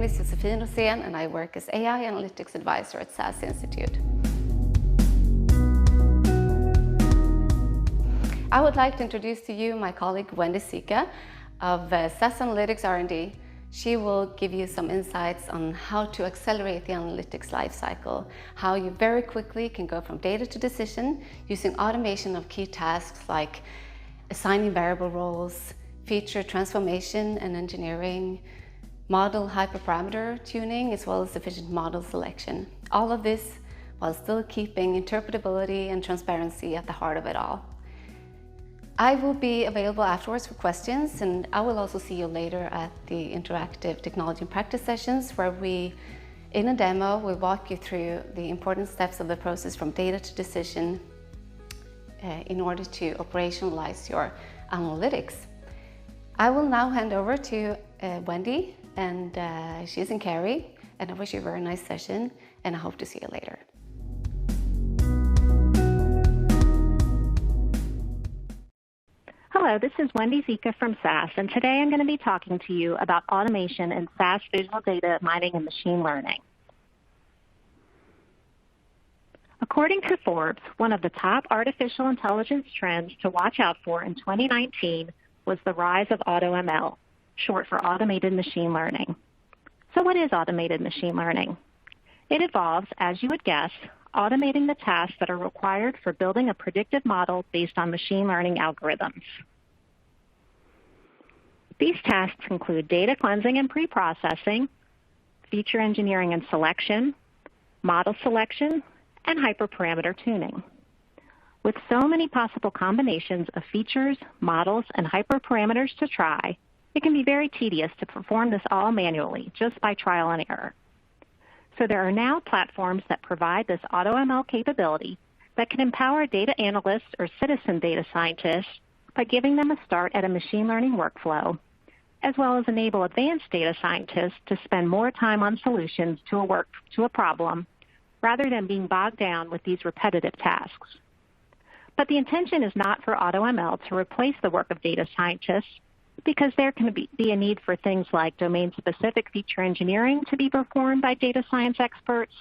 is Josefin Rosén and I work as AI Analytics Advisor at SAS Institute. I would like to introduce to you my colleague Wendy Czika of SAS Analytics R&D. She will give you some insights on how to accelerate the analytics lifecycle, how you very quickly can go from data to decision using automation of key tasks like assigning variable roles, feature transformation and engineering, model hyperparameter tuning, as well as efficient model selection. All of this while still keeping interpretability and transparency at the heart of it all. I will be available afterwards for questions, and I will also see you later at the interactive technology and practice sessions where we, in a demo, will walk you through the important steps of the process from data to decision in order to operationalize your analytics. I will now hand over to Wendy, and she's in Cary, and I wish you a very nice session, and I hope to see you later. Hello, this is Wendy Czika from SAS, and today I'm going to be talking to you about automation in SAS visual data mining and machine learning. According to Forbes, one of the top artificial intelligence trends to watch out for in 2019 was the rise of AutoML, short for automated machine learning. So what is automated machine learning? It involves, as you would guess, automating the tasks that are required for building a predictive model based on machine learning algorithms. These tasks include data cleansing and pre-processing, feature engineering and selection, model selection, and hyperparameter tuning. With so many possible combinations of features, models, and hyperparameters to try, it can be very tedious to perform this all manually, just by trial and error. So there are now platforms that provide this AutoML capability that can empower data analysts or citizen data scientists by giving them a start at a machine learning workflow, as well as enable advanced data scientists to spend more time on solutions to a problem rather than being bogged down with these repetitive tasks. But the intention is not for AutoML to replace the work of data scientists, because there can be a need for things like domain-specific feature engineering to be performed by data science experts.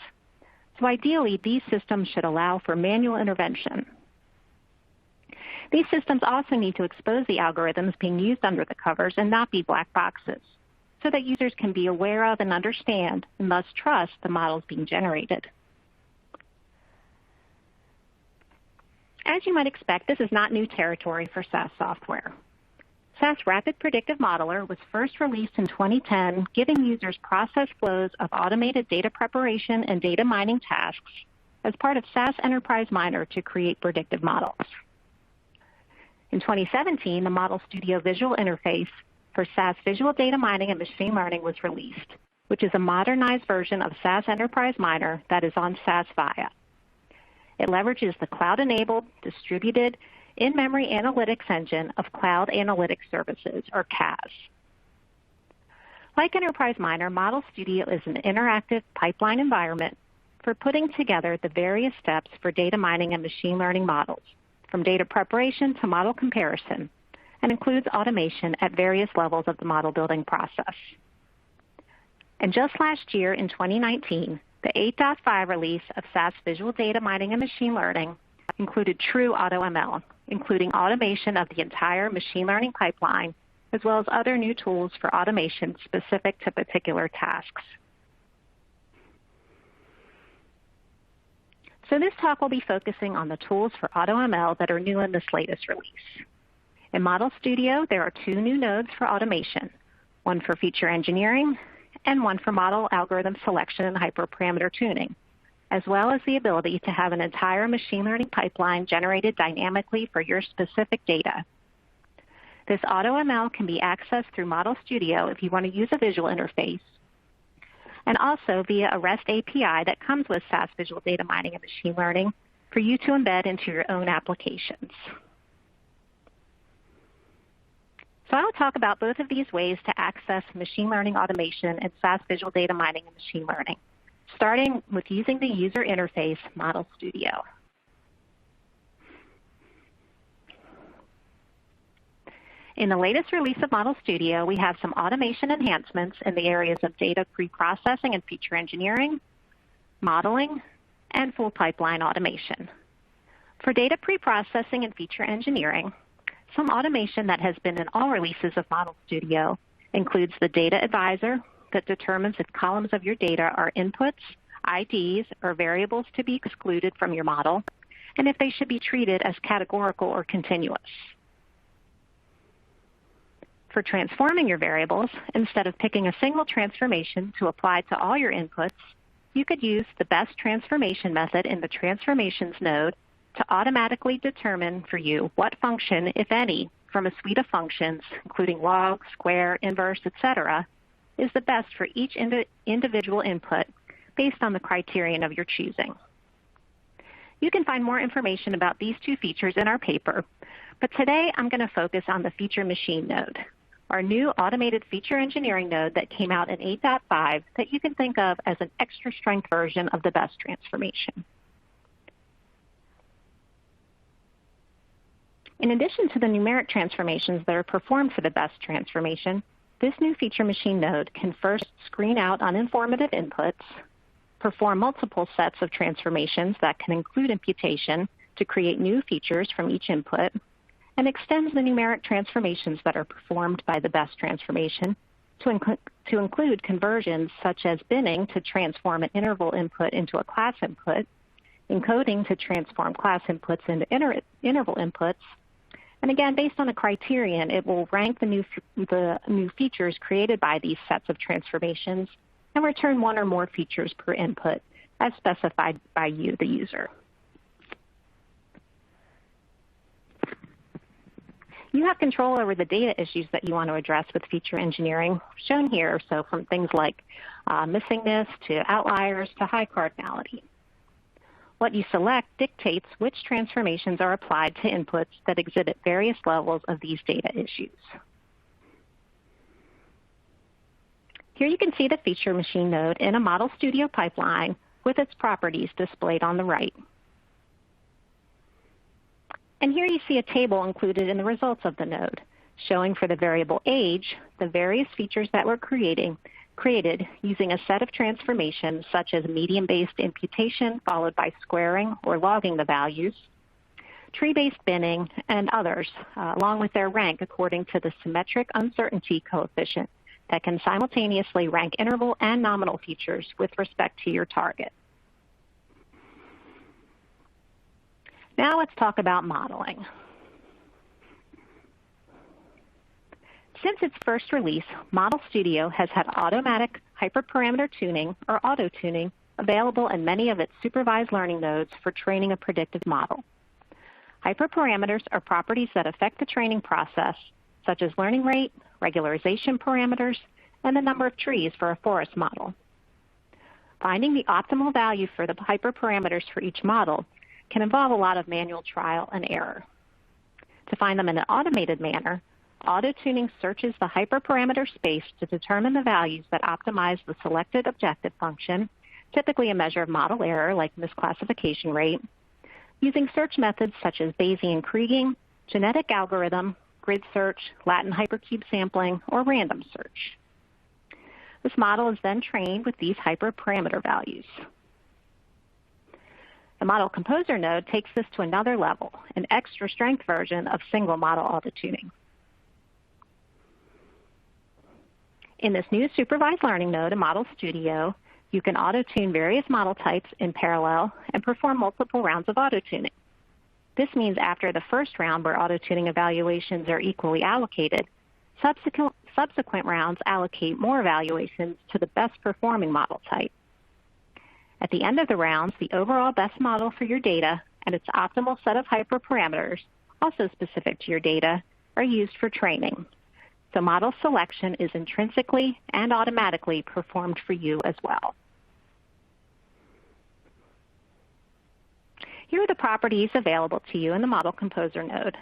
So ideally, these systems should allow for manual intervention. These systems also need to expose the algorithms being used under the covers and not be black boxes, so that users can be aware of and understand, and thus trust the models being generated. As you might expect, this is not new territory for SAS software. SAS Rapid Predictive Modeler was first released in 2010, giving users process flows of automated data preparation and data mining tasks as part of SAS Enterprise Miner to create predictive models. In 2017, the Model Studio visual interface for SAS Visual Data Mining and Machine Learning was released, which is a modernized version of SAS Enterprise Miner that is on SAS Viya. It leverages the cloud-enabled, distributed, in-memory analytics engine of Cloud Analytics Services, or CAS. Like Enterprise Miner, Model Studio is an interactive pipeline environment for putting together the various steps for data mining and machine learning models, from data preparation to model comparison, and includes automation at various levels of the model building process. And just last year, in 2019, the 8.5 release of SAS Visual Data Mining and Machine Learning included true AutoML, including automation of the entire machine learning pipeline, as well as other new tools for automation specific to particular tasks. So this talk will be focusing on the tools for AutoML that are new in this latest release. In Model Studio, there are two new nodes for automation, one for feature engineering and one for model algorithm selection and hyperparameter tuning, as well as the ability to have an entire machine learning pipeline generated dynamically for your specific data. This AutoML can be accessed through Model Studio if you want to use a visual interface, and also via a REST API that comes with SAS Visual Data Mining and Machine Learning for you to embed into your own applications. So I'll talk about both of these ways to access machine learning automation in SAS Visual Data Mining and Machine Learning, starting with using the user interface Model Studio. In the latest release of Model Studio, we have some automation enhancements in the areas of data pre-processing and feature engineering, modeling, and full pipeline automation. For data pre-processing and feature engineering, some automation that has been in all releases of Model Studio includes the Data Advisor that determines if columns of your data are inputs, IDs, or variables to be excluded from your model, and if they should be treated as categorical or continuous. For transforming your variables, instead of picking a single transformation to apply to all your inputs, you could use the best transformation method in the Transformations node to automatically determine for you what function, if any, from a suite of functions, including log, square, inverse, etc., is the best for each individual input based on the criterion of your choosing. You can find more information about these two features in our paper, but today I'm going to focus on the feature machine node, our new automated feature engineering node that came out in 8.5 that you can think of as an extra strength version of the best transformation. In addition to the numeric transformations that are performed for the best transformation, this new feature machine node can first screen out uninformative inputs, perform multiple sets of transformations that can include imputation to create new features from each input, and extends the numeric transformations that are performed by the best transformation to include conversions such as binning to transform an interval input into a class input, encoding to transform class inputs into interval inputs, and again, based on a criterion, it will rank the new features created by these sets of transformations and return one or more features per input as specified by you, the user. You have control over the data issues that you want to address with feature engineering, shown here, so from things like missingness to outliers to high cardinality. What you select dictates which transformations are applied to inputs that exhibit various levels of these data issues. Here you can see the feature machine node in a Model Studio pipeline with its properties displayed on the right. And here you see a table included in the results of the node, showing for the variable age the various features that were created using a set of transformations such as median-based imputation followed by squaring or logging the values, tree-based binning, and others, along with their rank according to the symmetric uncertainty coefficient that can simultaneously rank interval and nominal features with respect to your target. Now let's talk about modeling. Since its first release, Model Studio has had automatic hyperparameter tuning, or auto-tuning, available in many of its supervised learning nodes for training a predictive model. Hyperparameters are properties that affect the training process, such as learning rate, regularization parameters, and the number of trees for a forest model. Finding the optimal value for the hyperparameters for each model can involve a lot of manual trial and error. To find them in an automated manner, auto-tuning searches the hyperparameter space to determine the values that optimize the selected objective function, typically a measure of model error like misclassification rate, using search methods such as Bayesian kriging, genetic algorithm, grid search, Latin hypercube sampling, or random search. This model is then trained with these hyperparameter values. The Model Composer node takes this to another level, an extra strength version of single model auto-tuning. In this new supervised learning node in Model Studio, you can auto-tune various model types in parallel and perform multiple rounds of auto-tuning. This means after the first round where auto-tuning evaluations are equally allocated, subsequent rounds allocate more evaluations to the best performing model type. At the end of the rounds, the overall best model for your data and its optimal set of hyperparameters, also specific to your data, are used for training. So model selection is intrinsically and automatically performed for you as well. Here are the properties available to you in the Model Composer node.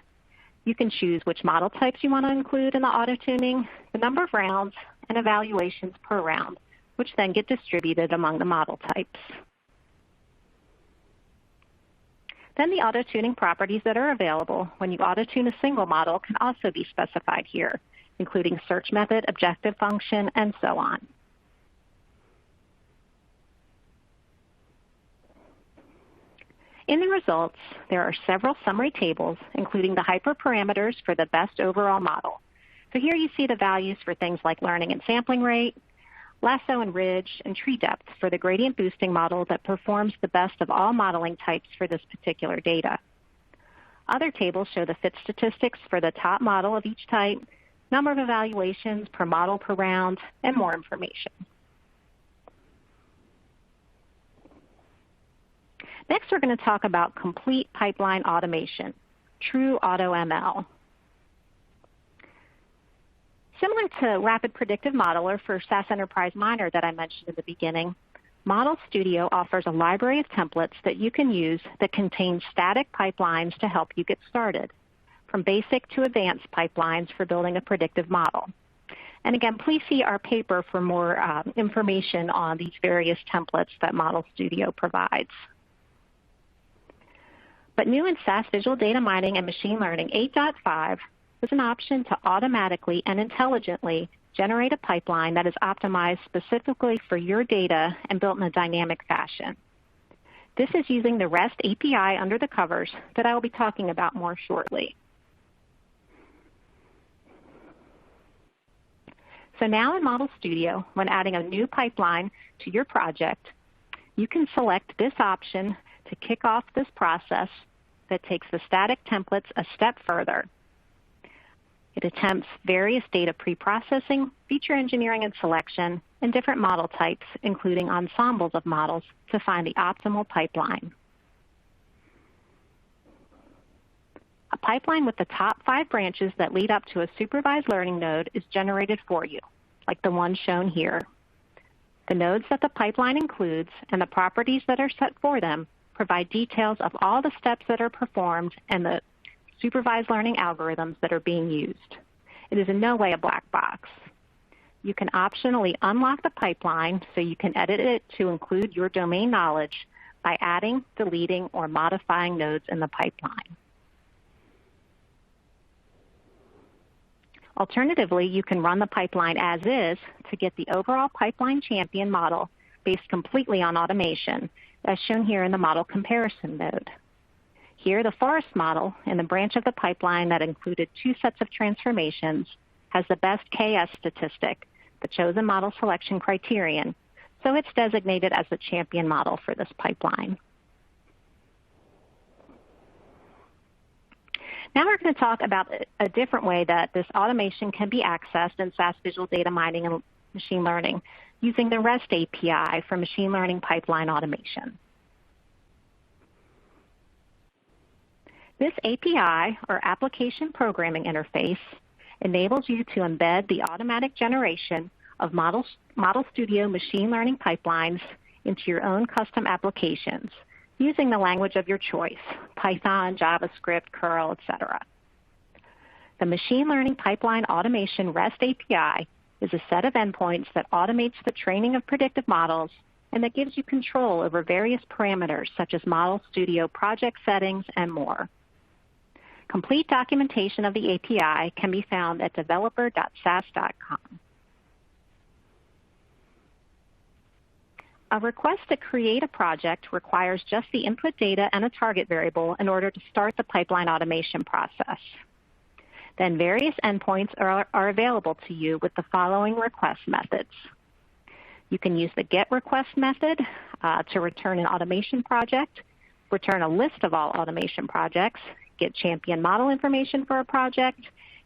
You can choose which model types you want to include in the auto-tuning, the number of rounds, and evaluations per round, which then get distributed among the model types. Then the auto-tuning properties that are available when you auto-tune a single model can also be specified here, including search method, objective function, and so on. In the results, there are several summary tables, including the hyperparameters for the best overall model. So here you see the values for things like learning and sampling rate, lasso and ridge, and tree depth for the gradient boosting model that performs the best of all modeling types for this particular data. Other tables show the fit statistics for the top model of each type, number of evaluations per model per round, and more information. Next, we're going to talk about complete pipeline automation, true AutoML. Similar to Rapid Predictive Modeler for SAS Enterprise Miner that I mentioned in the beginning, Model Studio offers a library of templates that you can use that contain static pipelines to help you get started, from basic to advanced pipelines for building a predictive model. And again, please see our paper for more information on these various templates that Model Studio provides. But new in SAS Visual Data Mining and Machine Learning 8.5 is an option to automatically and intelligently generate a pipeline that is optimized specifically for your data and built in a dynamic fashion. This is using the REST API under the covers that I will be talking about more shortly. So now in Model Studio, when adding a new pipeline to your project, you can select this option to kick off this process that takes the static templates a step further. It attempts various data pre-processing, feature engineering and selection, and different model types, including ensembles of models, to find the optimal pipeline. A pipeline with the top 5 branches that lead up to a supervised learning node is generated for you, like the one shown here. The nodes that the pipeline includes and the properties that are set for them provide details of all the steps that are performed and the supervised learning algorithms that are being used. It is in no way a black box. You can optionally unlock the pipeline so you can edit it to include your domain knowledge by adding, deleting, or modifying nodes in the pipeline. Alternatively, you can run the pipeline as is to get the overall pipeline champion model based completely on automation, as shown here in the model comparison node. Here, the forest model in the branch of the pipeline that included 2 sets of transformations has the best KS statistic, the chosen model selection criterion, so it's designated as the champion model for this pipeline. Now we're going to talk about a different way that this automation can be accessed in SAS Visual Data Mining and Machine Learning using the REST API for machine learning pipeline automation. This API, or Application Programming Interface, enables you to embed the automatic generation of Model Studio machine learning pipelines into your own custom applications using the language of your choice, Python, JavaScript, curl, etc. The Machine Learning Pipeline Automation REST API is a set of endpoints that automates the training of predictive models and that gives you control over various parameters such as Model Studio project settings and more. Complete documentation of the API can be found at developer.sas.com. A request to create a project requires just the input data and a target variable in order to start the pipeline automation process. Then various endpoints are available to you with the following request methods. You can use the getRequest method to return an automation project, return a list of all automation projects, get champion model information for a project,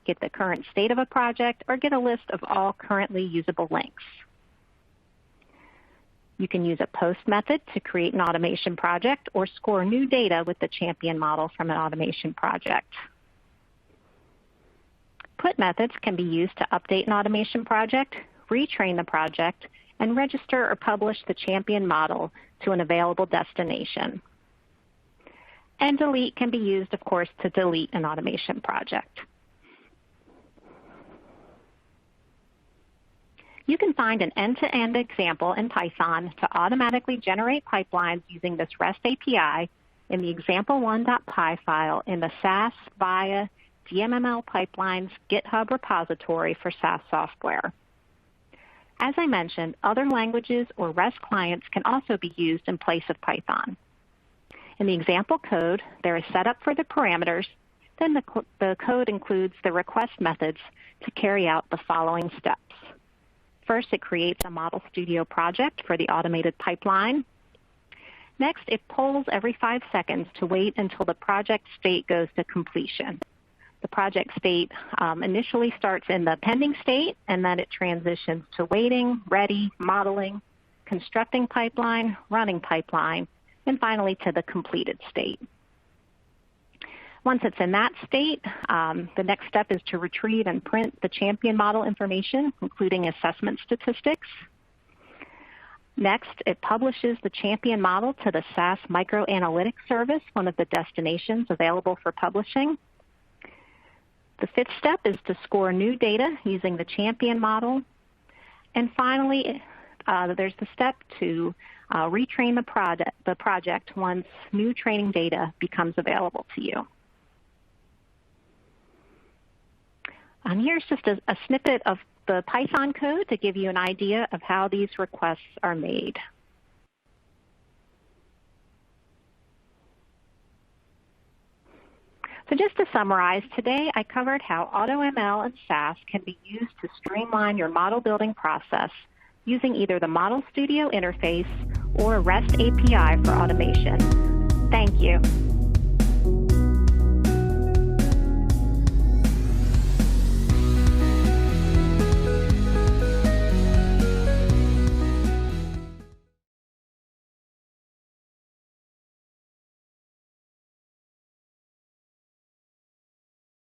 get the current state of a project, or get a list of all currently usable links. You can use a post method to create an automation project or score new data with the champion model from an automation project. Put methods can be used to update an automation project, retrain the project, and register or publish the champion model to an available destination. And delete can be used, of course, to delete an automation project. You can find an end-to-end example in Python to automatically generate pipelines using this REST API in the example1.py file in the SAS via DMML Pipelines GitHub repository for SAS software. As I mentioned, other languages or REST clients can also be used in place of Python. In the example code, there is setup for the parameters. Then the code includes the request methods to carry out the following steps. First, it creates a Model Studio project for the automated pipeline. Next, it polls every 5 seconds to wait until the project state goes to completion. The project state initially starts in the pending state, and then it transitions to waiting, ready, modeling, constructing pipeline, running pipeline, and finally to the completed state. Once it's in that state, the next step is to retrieve and print the champion model information, including assessment statistics. Next, it publishes the champion model to the SAS Microanalytics Service, one of the destinations available for publishing. The fifth step is to score new data using the champion model. And finally, there's the step to retrain the project once new training data becomes available to you. Here's just a snippet of the Python code to give you an idea of how these requests are made. So just to summarize, today I covered how AutoML and SAS can be used to streamline your model building process using either the Model Studio interface or REST API for automation. Thank you.